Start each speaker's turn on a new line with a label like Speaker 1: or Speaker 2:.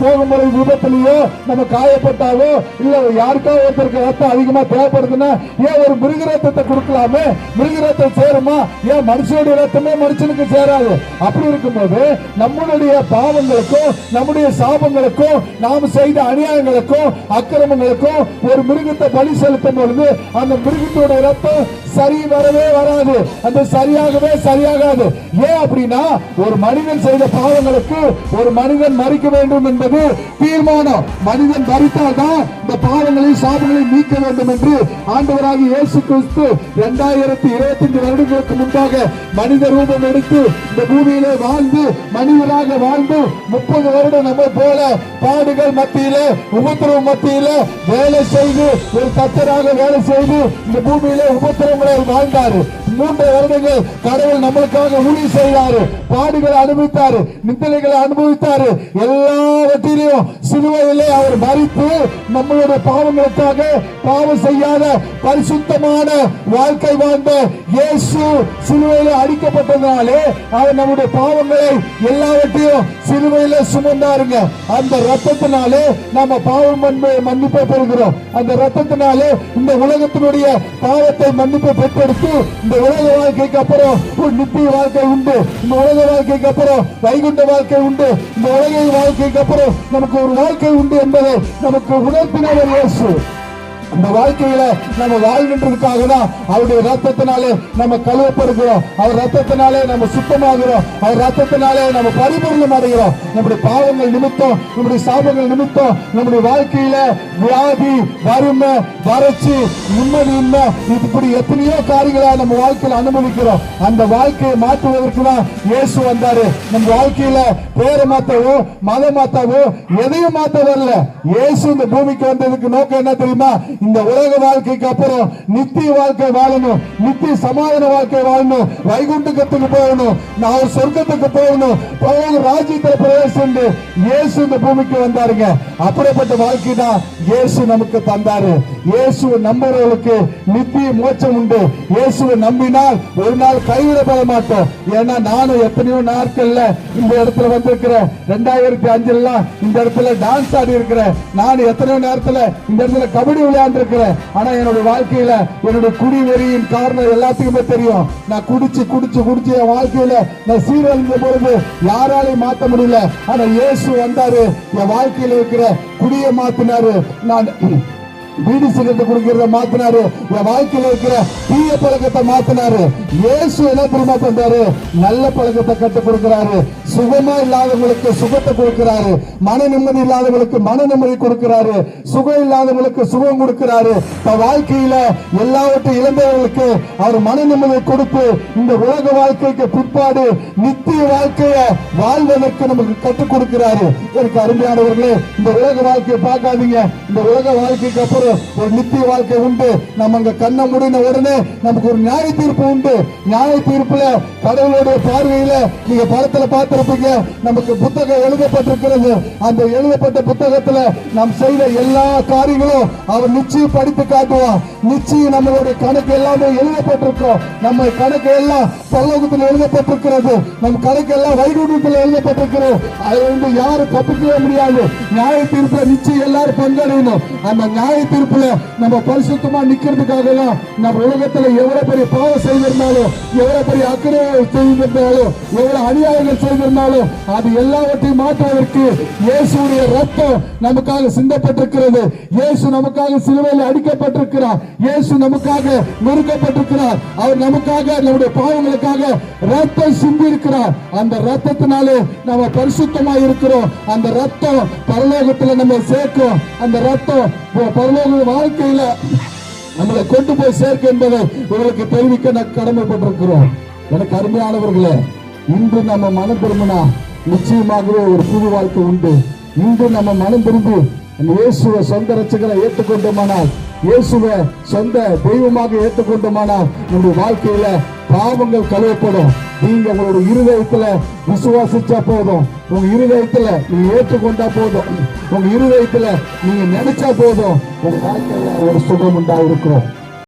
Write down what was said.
Speaker 1: போகும்போது விபத்துலயோ நம்ம காயப்பட்டாவோ இல்ல யாருக்கோ ஒருத்தருக்கு ரத்தம் அதிகமா தேவைப்படுதுன்னா ஏன் ஒரு மிருக ரத்தத்தை கொடுக்கலாமே? மிருக ரத்தம் சேருமா? ஏன் மனுஷனுடைய ரத்தமே மனுஷனுக்கு சேராது? அப்படி இருக்கும்போது நம்மளுடைய பாவங்களுக்கும் நம்முடைய சாபங்களுக்கும் நாம் செய்த அநியாயங்களுக்கும் அக்கிரமங்களுக்கும் ஒரு மிருகத்தை பலி செலுத்தும் பொழுது அந்த மிருகத்தோட ரத்தம் சரி வரவே வராது, அந்த சரியாகாது. ஏன் அப்படின்னா ஒரு மனிதன் செய்த பாவங்களுக்கு ஒரு மனிதன் மறிக்க வேண்டும் என்பது தீர்மானம். மனிதன் மறித்தால் தான் இந்த பாவங்களையும் சாபங்களையும் நீக்க வேண்டும் என்று ஆண்டவராகிய இயேசு கிறிஸ்து 2025 வருடங்களுக்கு முன்பாக மனித ரூபம் எடுத்து இந்த பூமியிலே வாழ்ந்து மனிதராக வாழ்ந்து 30 வருடம் நம்ம போல பாடுகள் மத்தியிலே உபத்திரவம் மத்தியிலே வேலை செய்து ஒரு தச்சராக வேலை செய்து இந்த பூமியிலே உபத்திரவங்களை வாழ்ந்தாரு. 3 வருடங்கள் கடவுள் நம்மளுக்காக ஊழி செய்தாரு, பாடுகளை அனுபவித்தாரு, நிந்தனைகளை அனுபவித்தாரு. எல்லாவற்றிலையும் சிலுவையிலே அவர் மரித்து நம்மளுடைய பாவங்களுக்காக பாவம் செய்யாத பரிசுத்தமான வாழ்க்கை வாழ்ந்த இயேசு சிலுவையிலே அடிக்கப்பட்டதாலே அவர் நம்முடைய பாவங்களை எல்லாவற்றையும் சிலுவையிலே சுமந்தாருங்க. அந்த ரத்தத்தினாலே நம்ம பாவம் மன்னிப்பை பெறுகிறோம். அந்த ரத்தத்தினாலே இந்த உலகத்தினுடைய பாவத்தை மன்னிப்பை பெற்றெடுத்து இந்த உலக வாழ்க்கைக்கு அப்புறம் ஒரு நித்திய வாழ்க்கை உண்டு. இந்த உலக வாழ்க்கைக்கு அப்புறம் வைகுண்ட வாழ்க்கை உண்டு. இந்த உலக வாழ்க்கைக்கு அப்புறம் நமக்கு ஒரு வாழ்க்கை உண்டு என்பதை நமக்கு உணர்த்தினவர் இயேசு. இந்த வாழ்க்கையில நம்ம வாழ்கின்றதுக்காக தான் அவருடைய ரத்தத்தினாலே நம்ம கழுவப்படுகிறோம், அவர் ரத்தத்தினாலே நம்ம சுத்தமாகிறோம், அவர் ரத்தத்தினாலே நம்ம பரிபூர்ணம் அடைகிறோம். நம்முடைய பாவங்கள் நிமித்தம், நம்முடைய சாபங்கள் நிமித்தம் நம்முடைய வாழ்க்கையில வியாதி, வறுமை, வறட்சி, நிம்மதியின்மை, இப்படி எத்தனையோ காரியங்களை நம்ம வாழ்க்கையில அனுபவிக்கிறோம். அந்த வாழ்க்கையை மாற்றுவதற்கு தான் இயேசு வந்தாரு. நம்ம வாழ்க்கையில பேரை மாத்தவோ மதம் மாத்தவோ எதையும் மாத்த வரல. இயேசு இந்த பூமிக்கு வந்ததுக்கு நோக்கம் என்ன தெரியுமா? இந்த உலக வாழ்க்கைக்கு அப்புறம் நித்திய வாழ்க்கை வாழணும், நித்திய சமாதான வாழ்க்கை வாழணும், வைகுண்டத்துக்கு போகணும், நான் சொர்க்கத்துக்கு போகணும், ராஜ்யத்தில் பிரவேசம் இயேசு இந்த பூமிக்கு வந்தாருங்க. அப்படிப்பட்ட வாழ்க்கை தான் இயேசு நமக்கு தந்தாரு. இயேசுவை நம்புறவர்களுக்கு நித்திய மோட்சம் உண்டு. இயேசுவை நம்பினால் ஒரு நாள் கைவிடப்பட மாட்டோம். ஏன்னா நானும் எத்தனையோ நாட்கள்ல இந்த இடத்துல வந்திருக்கிறேன். 2005 இந்த இடத்துல டான்ஸ் ஆடி இருக்கிறேன். நான் எத்தனையோ நேரத்துல இந்த இடத்துல கபடி விளையாண்டு இருக்கிறேன். ஆனா என்னுடைய வாழ்க்கையில என்னுடைய குடி வெறியின் காரணம் எல்லாத்துக்குமே தெரியும். நான் குடிச்சு என் வாழ்க்கையில நான் சீரழிந்த பொழுது யாராலையும் மாற்ற முடியல. ஆனா இயேசு வந்தாரு, என் வாழ்க்கையில இருக்கிற குடியை மாத்தினாரு, நான் பீடி சிகரெட் குடிக்கிறத மாத்தினாரு, என் வாழ்க்கையில இருக்கிற தீய பழக்கத்தை மாத்தினாரு. இயேசு என்ன தெரியுமா பண்றாரு? நல்ல பழக்கத்தை கற்றுக் கொடுக்கிறாரு. சுகமா இல்லாதவங்களுக்கு சுகத்தை கொடுக்கிறாரு, மன நிம்மதி இல்லாதவங்களுக்கு மன நிம்மதி கொடுக்கிறாரு, சுகம் இல்லாதவங்களுக்கு சுகம் கொடுக்கிறாரு. வாழ்க்கையில எல்லாவற்றையும் இழந்தவர்களுக்கு அவர் மன நிம்மதியை கொடுத்து இந்த உலக வாழ்க்கைக்கு பிற்பாடு நித்திய வாழ்க்கையை வாழ்வதற்கு நமக்கு கற்றுக் கொடுக்கிறாரு. எனக்கு அருமையானவர்களே, இந்த உலக வாழ்க்கையை பார்க்காதீங்க. இந்த உலக வாழ்க்கைக்கு அப்புறம் ஒரு நித்திய வாழ்க்கை உண்டு. நம்ம அங்க கண்ணை மூடின உடனே நமக்கு ஒரு நியாய தீர்ப்பு உண்டு. நியாய தீர்ப்புல கடவுளுடைய பார்வையில நீங்க படத்துல பார்த்திருப்பீங்க, நமக்கு புத்தகம் எழுதப்பட்டிருக்கிறது. அந்த எழுதப்பட்ட புத்தகத்துல நாம் செய்த எல்லா காரியங்களும் அவர் நிச்சயம் படித்து காட்டுவார். நிச்சயம் நம்மளுடைய கணக்கு எல்லாமே எழுதப்பட்டிருக்கிறோம். நம்ம கணக்கு எல்லாம் பரலோகத்தில் எழுதப்பட்டிருக்கிறது. நம் கணக்கு எல்லாம் வைகுண்டத்தில் எழுதப்பட்டிருக்கிறது. அதை வந்து யாரும் தப்பிக்கவே முடியாது. நியாய தீர்ப்புல நிச்சயம் எல்லாரும் பங்கடையணும். அந்த நியாய தீர்ப்புல நம்ம பரிசுத்தமா நிக்கிறதுக்காக நம்ம உலகத்துல எவ்வளவு பெரிய பாவம் செய்திருந்தாலும், எவ்வளவு பெரிய அக்கிரமம் செய்திருந்தாலும், எவ்வளவு அநியாயங்கள் செய்திருந்தாலும் அது எல்லாவற்றையும் மாற்றுவதற்கு இயேசுடைய ரத்தம் நமக்காக சிந்தப்பட்டிருக்கிறது. இயேசு நமக்காக சிலுவையில் அடிக்கப்பட்டிருக்கிறார். இயேசு நமக்காக நொறுக்கப்பட்டிருக்கிறார். அவர் நமக்காக நம்முடைய பாவங்களுக்காக ரத்தம் சிந்தி இருக்கிறார். அந்த ரத்தத்தினாலே நம்ம பரிசுத்தமா இருக்கிறோம். அந்த ரத்தம் பரலோகத்துல நம்ம சேர்க்கும். அந்த ரத்தம் பரலோக வாழ்க்கையில நம்மளை கொண்டு போய் சேர்க்க என்பதை உங்களுக்கு தெரிவிக்க நான் கடமைப்பட்டிருக்கிறோம். எனக்கு அருமையானவர்களே, இன்று நம்ம மனம் திரும்பினா நிச்சயமாகவே ஒரு புது வாழ்க்கை உண்டு. இன்று நம்ம மனம் திரும்பி இயேசுவை சொந்த ரட்சகரை ஏற்றுக்கொண்டோமானால், இயேசுவை சொந்த தெய்வமாக ஏற்றுக்கொண்டோமானால் நம்முடைய வாழ்க்கையில பாவங்கள் கழுவப்படும். நீங்க உங்களுடைய இருதயத்துல விசுவாசிச்சா போதும், உங்க இருதயத்துல நீங்க ஏற்றுக்கொண்டா போதும், உங்க இருதயத்துல நீங்க நினைச்சா போதும், உங்க வாழ்க்கையில ஒரு சுகம் உண்டாயிருக்கிறோம்.